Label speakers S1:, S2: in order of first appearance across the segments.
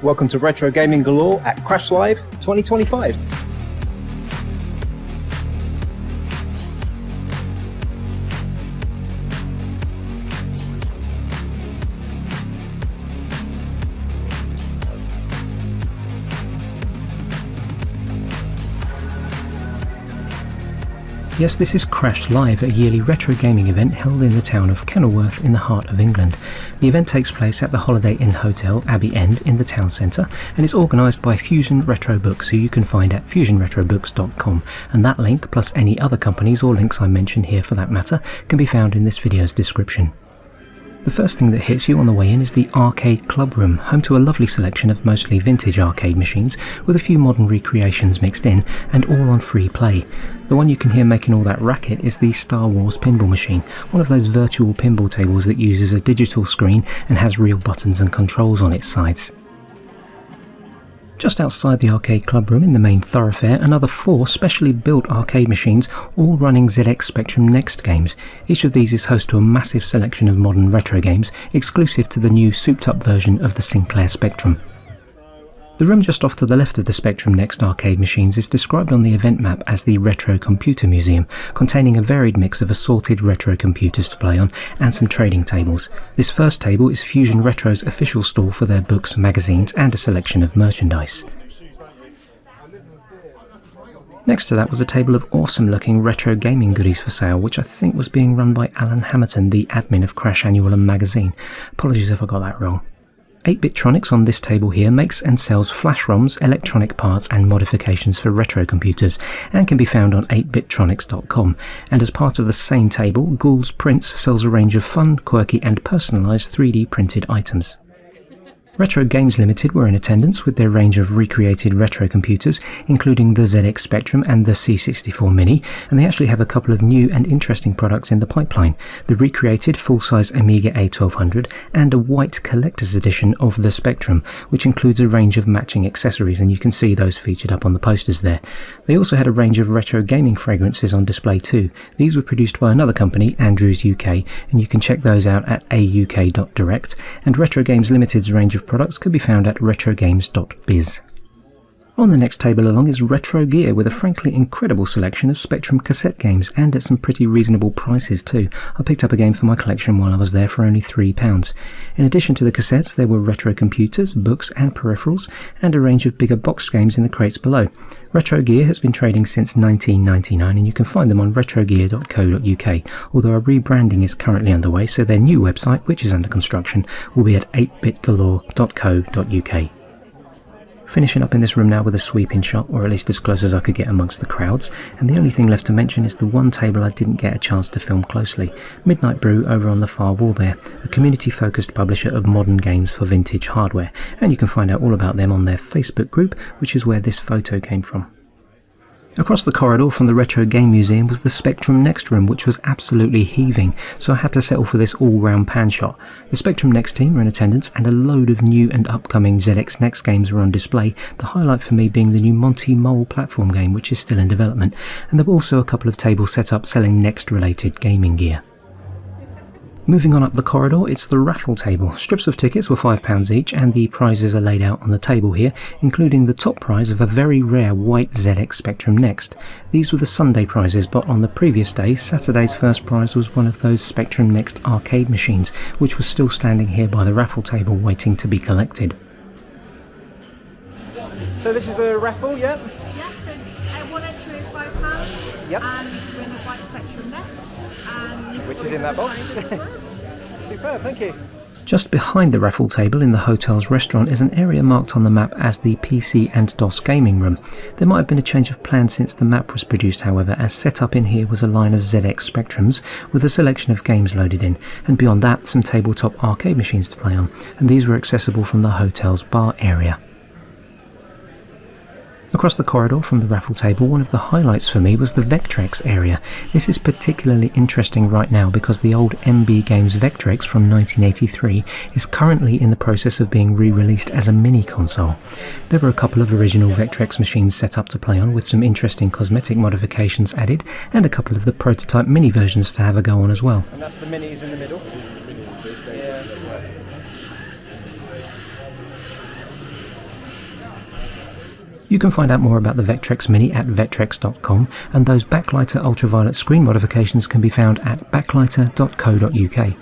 S1: Welcome to Retro Gaming Galore at Crash Live 2025.
S2: Yes, this is Crash Live, a yearly retro gaming event held in the town of Kenilworth in the heart of England. The event takes place at the Holiday Inn Hotel, Abbey End, in the town centre, and is organised by Fusion Retro Books, who you can find at fusionretrobooks.com, and that link, plus any other companies or links I mention here for that matter, can be found in this video's description. The first thing that hits you on the way in is the Arcade Club Room, home to a lovely selection of mostly vintage arcade machines with a few modern recreations mixed in, and all on free play. The one you can hear making all that racket is the Star Wars pinball machine, one of those virtual pinball tables that uses a digital screen and has real buttons and controls on its sides. Just outside the Arcade Club Room in the main thoroughfare, another 4 specially built arcade machines, all running ZX Spectrum Next games. Each of these is host to a massive selection of modern retro games, exclusive to the new souped-up version of the Sinclair Spectrum. The room just off to the left of the Spectrum Next arcade machines is described on the event map as the Retro Computer Museum, containing a varied mix of assorted retro computers to play on and some trading tables. This first table is Fusion Retro's official store for their books, magazines and a selection of merchandise. Next to that was a table of awesome looking retro gaming goodies for sale, which I think was being run by Alan Hamilton, the admin of Crash Annual and Magazine. Apologies if I got that wrong. 8BitTronics on this table here makes and sells flash ROMs, electronic parts and modifications for retro computers, and can be found on 8bittronics.com. And as part of the same table, Gould's Prints sells a range of fun, quirky and personalised 3D printed items. Retro Games Ltd were in attendance with their range of recreated retro computers, including the ZX Spectrum and the C64 Mini, and they actually have a couple of new and interesting products in the pipeline: the recreated full-size Amiga A1200 and a white collector's edition of the Spectrum, which includes a range of matching accessories, and you can see those featured up on the posters there. They also had a range of retro gaming fragrances on display too. These were produced by another company, Andrews UK, and you can check those out at auk.direct, and Retro Games Ltd's range of products could be found at retrogames.biz. On the next table along is Retro Gear, with a frankly incredible selection of Spectrum cassette games, and at some pretty reasonable prices too. I picked up a game for my collection while I was there for only £3. In addition to the cassettes, there were retro computers, books and peripherals, and a range of bigger box games in the crates below. Retro Gear has been trading since 1999, and you can find them on retrogear.co.uk, although a rebranding is currently underway, so their new website, which is under construction, will be at 8bitgalore.co.uk. Finishing up in this room now with a sweeping shot, or at least as close as I could get amongst the crowds, and the only thing left to mention is the one table I didn't get a chance to film closely. Midnight Brew over on the far wall there, a community-focused publisher of modern games for vintage hardware, and you can find out all about them on their Facebook group, which is where this photo came from. Across the corridor from the Retro Game Museum was the Spectrum Next room, which was absolutely heaving, so I had to settle for this all-round pan shot. The Spectrum Next team were in attendance, and a load of new and upcoming ZX Next games were on display, the highlight for me being the new Monty Mole platform game, which is still in development, and there were also a couple of tables set up selling Next-related gaming gear. Moving on up the corridor, it's the raffle table. Strips of tickets were £5 each, and the prizes are laid out on the table here, including the top prize of a very rare white ZX Spectrum Next. These were the Sunday prizes, but on the previous day, Saturday's first prize was one of those Spectrum Next arcade machines, which was still standing here by the raffle table waiting to be collected.
S1: So this is the raffle, yeah?
S3: Yes, so one entry is £5,
S1: yep.
S3: And you win a white Spectrum Next, and
S1: which is in that box. Superb, thank you.
S2: Just behind the raffle table in the hotel's restaurant is an area marked on the map as the PC and DOS gaming room. There might have been a change of plan since the map was produced, however, as set up in here was a line of ZX Spectrums with a selection of games loaded in, and beyond that some tabletop arcade machines to play on, and these were accessible from the hotel's bar area. Across the corridor from the raffle table, one of the highlights for me was the Vectrex area. This is particularly interesting right now because the old MB Games Vectrex from 1983 is currently in the process of being re-released as a mini console. There were a couple of original Vectrex machines set up to play on with some interesting cosmetic modifications added, and a couple of the prototype mini versions to have a go on as well.
S1: And that's the minis in the middle. Yeah.
S2: You can find out more about the Vectrex Mini at vectrex.com, and those Backlighter ultraviolet screen modifications can be found at backlighter.co.uk.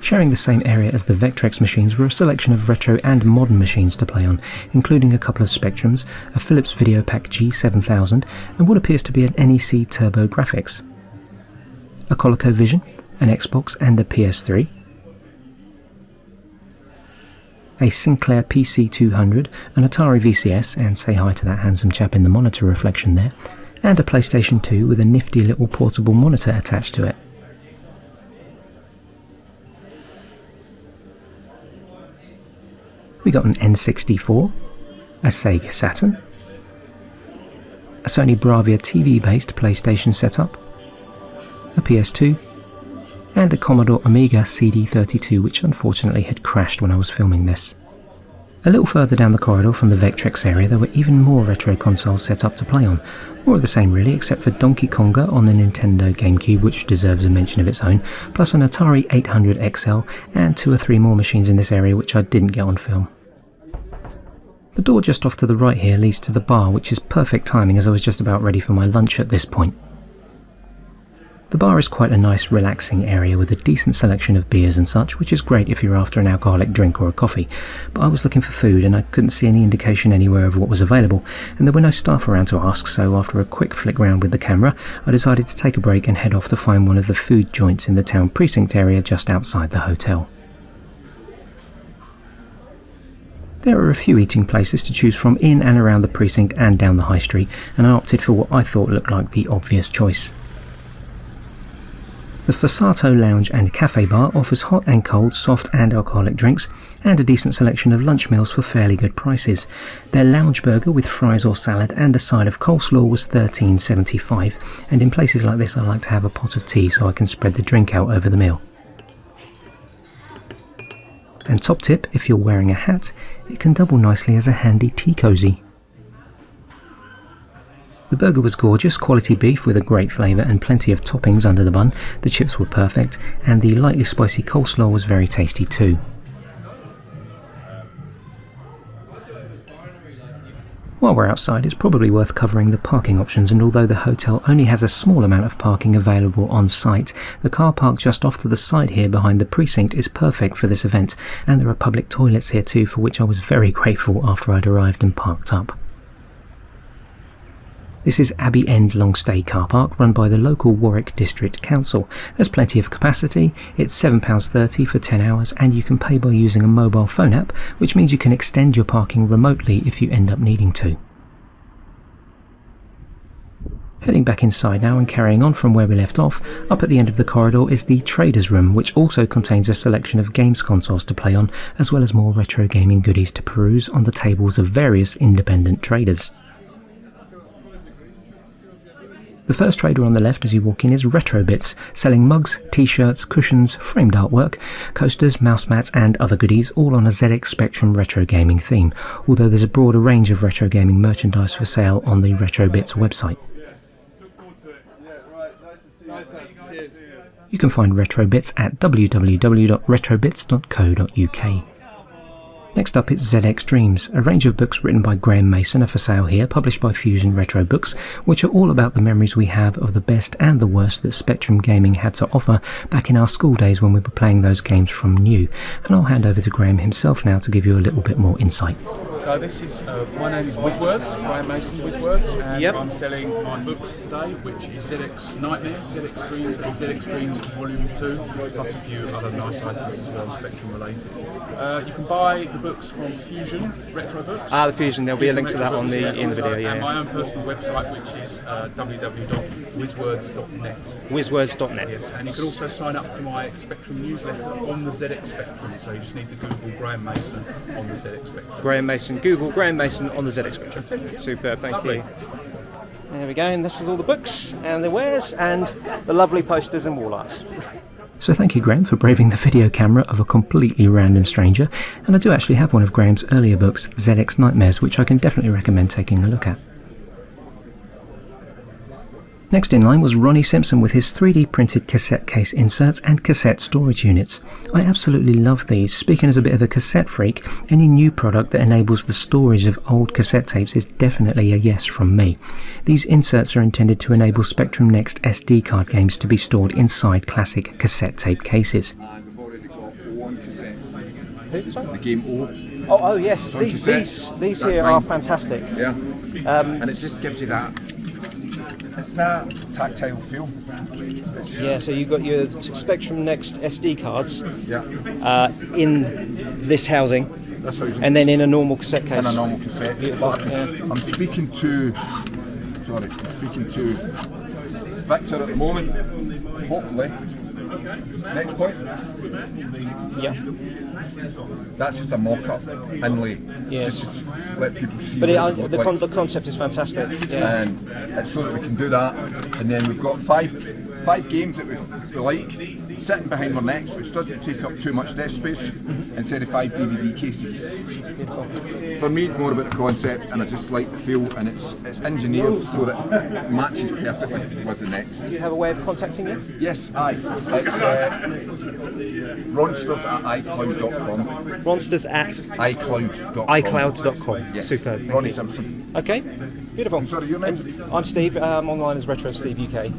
S2: Sharing the same area as the Vectrex machines were a selection of retro and modern machines to play on, including a couple of Spectrums, a Philips VideoPack G7000, and what appears to be an NEC Turbo Graphics, a ColecoVision, an Xbox and a PS3, a Sinclair PC200, an Atari VCS, and say hi to that handsome chap in the monitor reflection there, and a PlayStation 2 with a nifty little portable monitor attached to it. We got an N64, a Sega Saturn, a Sony Bravia TV-based PlayStation setup, a PS2, and a Commodore Amiga CD32, which unfortunately had crashed when I was filming this. A little further down the corridor from the Vectrex area there were even more retro consoles set up to play on, more of the same really, except for Donkey Konga on the Nintendo GameCube, which deserves a mention of its own, plus an Atari 800 XL, and 2 or 3 more machines in this area which I didn't get on film. The door just off to the right here leads to the bar, which is perfect timing as I was just about ready for my lunch at this point. The bar is quite a nice relaxing area with a decent selection of beers and such, which is great if you're after an alcoholic drink or a coffee, but I was looking for food and I couldn't see any indication anywhere of what was available, and there were no staff around to ask, so after a quick flick round with the camera I decided to take a break and head off to find one of the food joints in the town precinct area just outside the hotel. There are a few eating places to choose from in and around the precinct and down the high street, and I opted for what I thought looked like the obvious choice. The Fassato Lounge and Cafe Bar offers hot and cold, soft and alcoholic drinks, and a decent selection of lunch meals for fairly good prices. Their lounge burger with fries or salad and a side of coleslaw was $13.75, and in places like this I like to have a pot of tea so I can spread the drink out over the meal. And top tip, if you're wearing a hat, it can double nicely as a handy tea cosy. The burger was gorgeous, quality beef with a great flavour and plenty of toppings under the bun, the chips were perfect, and the lightly spicy coleslaw was very tasty too. While we're outside, it's probably worth covering the parking options, and although the hotel only has a small amount of parking available on site, the car park just off to the side here behind the precinct is perfect for this event, and there are public toilets here too, for which I was very grateful after I'd arrived and parked up. This is Abbey End Long Stay Car Park, run by the local Warwick District Council. There's plenty of capacity, it's £7.30 for 10 hours, and you can pay by using a mobile phone app, which means you can extend your parking remotely if you end up needing to. Heading back inside now and carrying on from where we left off, up at the end of the corridor is the Traders Room, which also contains a selection of games consoles to play on, as well as more retro gaming goodies to peruse on the tables of various independent traders. The first trader on the left as you walk in is RetroBitz, selling mugs, t-shirts, cushions, framed artwork, coasters, mouse mats and other goodies, all on a ZX Spectrum retro gaming theme, although there's a broader range of retro gaming merchandise for sale on the RetroBitz website. You can find RetroBitz at www.retrobitz.co.uk. Next up it's ZX Dreams, a range of books written by Graeme Mason are for sale here, published by Fusion Retro Books, which are all about the memories we have of the best and the worst that Spectrum Gaming had to offer back in our school days when we were playing those games from new. And I'll hand over to Graeme himself now to give you a little bit more insight.
S4: So this is, my name is WizWords, Graeme Mason WizWords, and I'm selling my books today, which is ZX Nightmare, ZX Dreams and ZX Dreams Volume 2, plus a few other nice items as well, Spectrum related. You can buy the books from Fusion Retro Books.
S5: The Fusion, there'll be a link to that on the in the video, yeah.
S4: And my own personal website, which is www.wizwords.net.
S5: Wizwords.net.
S4: Yes, and you can also sign up to my Spectrum newsletter on the ZX Spectrum, so you just need to Google Graeme Mason on the ZX Spectrum.
S5: Graeme Mason, Google Graeme Mason on the ZX Spectrum. Superb, thank
S4: Lovely.
S5: you. There we go, and this is all the books and the wares and the lovely posters and wall arts.
S2: So thank you Graeme for braving the video camera of a completely random stranger, and I do actually have one of Graeme's earlier books, ZX Nightmares, which I can definitely recommend taking a look at. Next in line was Ronnie Simpson with his 3D printed cassette case inserts and cassette storage units. I absolutely love these. Speaking as a bit of a cassette freak, any new product that enables the storage of old cassette tapes is definitely a yes from me. These inserts are intended to enable Spectrum Next SD card games to be stored inside classic cassette tape cases.
S6: And we've already got one cassette. The game O.
S5: Oh yes, these here are fantastic.
S6: Yeah. And it just gives you that. It's that tactile feel.
S5: Yeah, so you've got your Spectrum Next SD cards in this housing, and then in a normal cassette case.
S6: In a normal cassette.
S5: Beautiful.
S6: But I'm speaking to Victor at the moment. Hopefully. Next point.
S5: Yeah.
S6: That's just a mock-up inlay.
S5: Yes.
S6: Just to let people see.
S5: But
S6: the
S5: the concept is fantastic. Yeah.
S6: And it's so that we can do that. And then we've got five games that we like sitting behind our necks, which doesn't take up too much desk space, instead of 5 DVD cases. For me, it's more about the concept, and I just like the feel, and it's engineered so that it matches perfectly with the necks.
S5: Do you have a way of contacting you?
S6: Yes, it's ronsters@icloud.com.
S5: Ronsters at
S6: iCloud.com.
S5: iCloud.com.
S6: Yes.
S5: Superb. Thank
S6: Ronnie
S5: you.
S6: Simpson.
S5: Okay, beautiful.
S6: I'm sorry, your name?
S5: I'm Steve. Online as RetroSteveUK.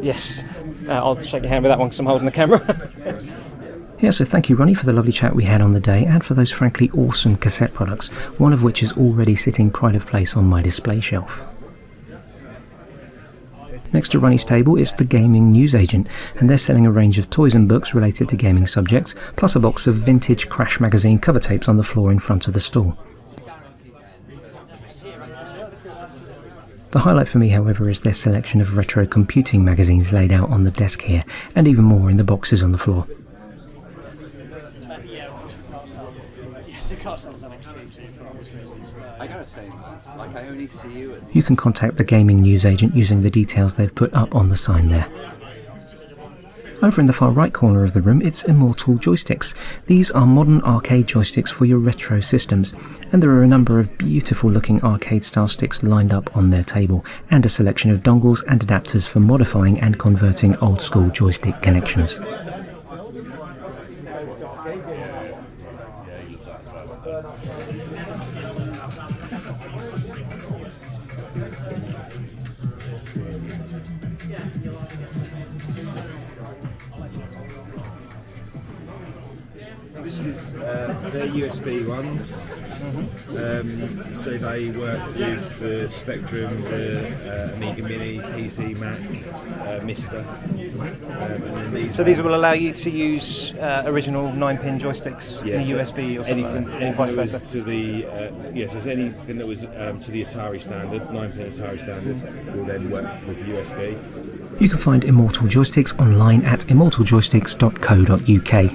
S5: Yes, I'll shake your hand with that one because I'm holding the camera.
S2: Yeah, so thank you Ronnie for the lovely chat we had on the day and for those frankly awesome cassette products, one of which is already sitting pride of place on my display shelf. Next to Ronnie's table is the Gaming Newsagent, and they're selling a range of toys and books related to gaming subjects, plus a box of vintage Crash magazine cover tapes on the floor in front of the stall. The highlight for me, however, is their selection of retro computing magazines laid out on the desk here, and even more in the boxes on the floor.
S7: I gotta say, like, I only see you at...
S2: You can contact the Gaming Newsagent using the details they've put up on the sign there. Over in the far right corner of the room, it's Immortal Joysticks. These are modern arcade joysticks for your retro systems, and there are a number of beautiful looking arcade style sticks lined up on their table, and a selection of dongles and adapters for modifying and converting old school joystick connections.
S8: This is they're USB ones, so they work with the Spectrum, the Amiga Mini, PC, Mac, Mister. And then
S5: So these will allow you to use original 9-pin joysticks in a
S8: so
S5: USB or something
S8: anything,
S5: like that, or
S8: anything
S5: vice
S8: that was
S5: versa.
S8: to the so it's anything that was to the Atari standard, 9-pin Atari standard, will then work with USB.
S2: You can find Immortal Joysticks online at immortaljoysticks.co.uk.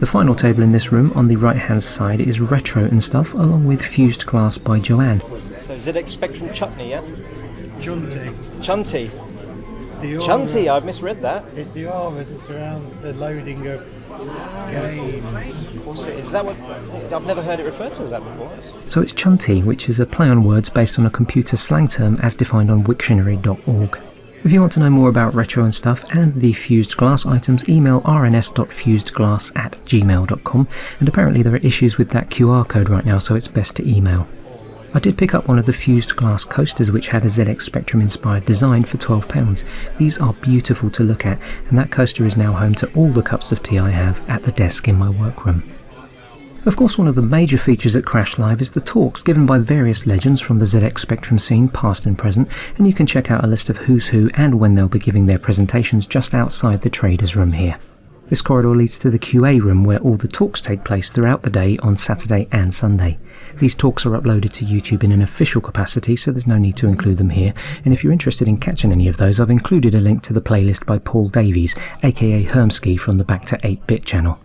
S2: The final table in this room on the right hand side is Retro and Stuff, along with Fused Glass by Joanne.
S5: So ZX Spectrum Chutney, yeah?
S9: Chunti.
S5: Chunti.
S9: The aura,
S5: Chunti, I've misread that.
S9: It's the aura that surrounds the loading of games.
S5: Of course it is. Is that what... I've never heard it referred to as that before.
S2: So it's Chunti, which is a play on words based on a computer slang term as defined on Wiktionary.org. If you want to know more about Retro and Stuff and the Fused Glass items, email rns.fusedglass@gmail.com, and apparently there are issues with that QR code right now, so it's best to email. I did pick up one of the Fused Glass coasters which had a ZX Spectrum inspired design for £12. These are beautiful to look at, and that coaster is now home to all the cups of tea I have at the desk in my workroom. Of course, one of the major features at Crash Live is the talks given by various legends from the ZX Spectrum scene, past and present, and you can check out a list of who's who and when they'll be giving their presentations just outside the traders room here. This corridor leads to the QA room where all the talks take place throughout the day on Saturday and Sunday. These talks are uploaded to YouTube in an official capacity, so there's no need to include them here, and if you're interested in catching any of those, I've included a link to the playlist by Paul Davies, aka Hermski from the Back to 8-Bit channel.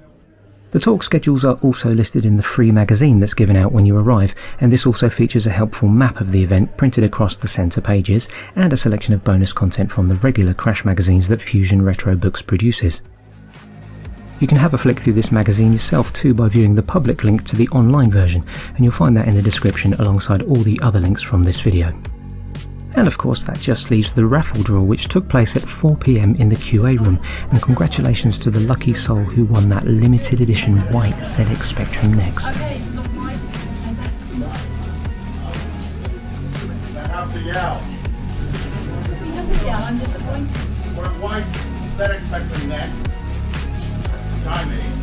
S2: The talk schedules are also listed in the free magazine that's given out when you arrive, and this also features a helpful map of the event printed across the centre pages, and a selection of bonus content from the regular Crash magazines that Fusion Retro Books produces. You can have a flick through this magazine yourself too by viewing the public link to the online version, and you'll find that in the description alongside all the other links from this video. And of course that just leaves the raffle draw, which took place at 4 PM in the QA room, and congratulations to the lucky soul who won that limited edition white ZX Spectrum Next.
S3: I'm disappointed.
S10: For a white ZX Spectrum Next. Timing.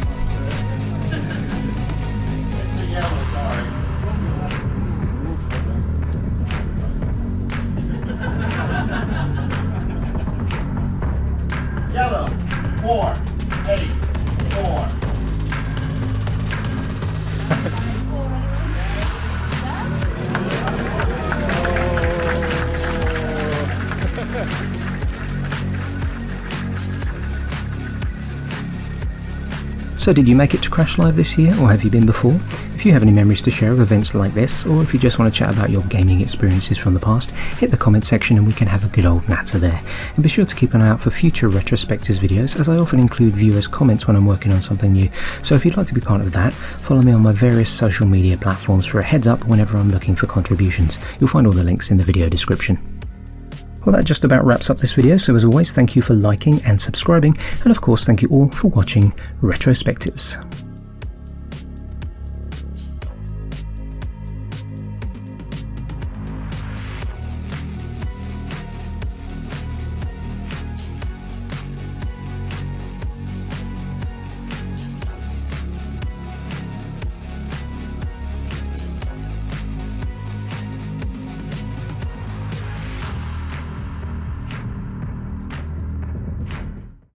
S10: It's a yellow, sorry. Yellow, 4, 8, 4.
S2: So did you make it to Crash Live this year, or have you been before? If you have any memories to share of events like this, or if you just want to chat about your gaming experiences from the past, hit the comment section and we can have a good old natter there. And be sure to keep an eye out for future Retrospectives videos, as I often include viewers' comments when I'm working on something new. So if you'd like to be part of that, follow me on my various social media platforms for a heads up whenever I'm looking for contributions. You'll find all the links in the video description. Well, that just about wraps up this video, so as always, thank you for liking and subscribing, and of course thank you all for watching Retrospectives.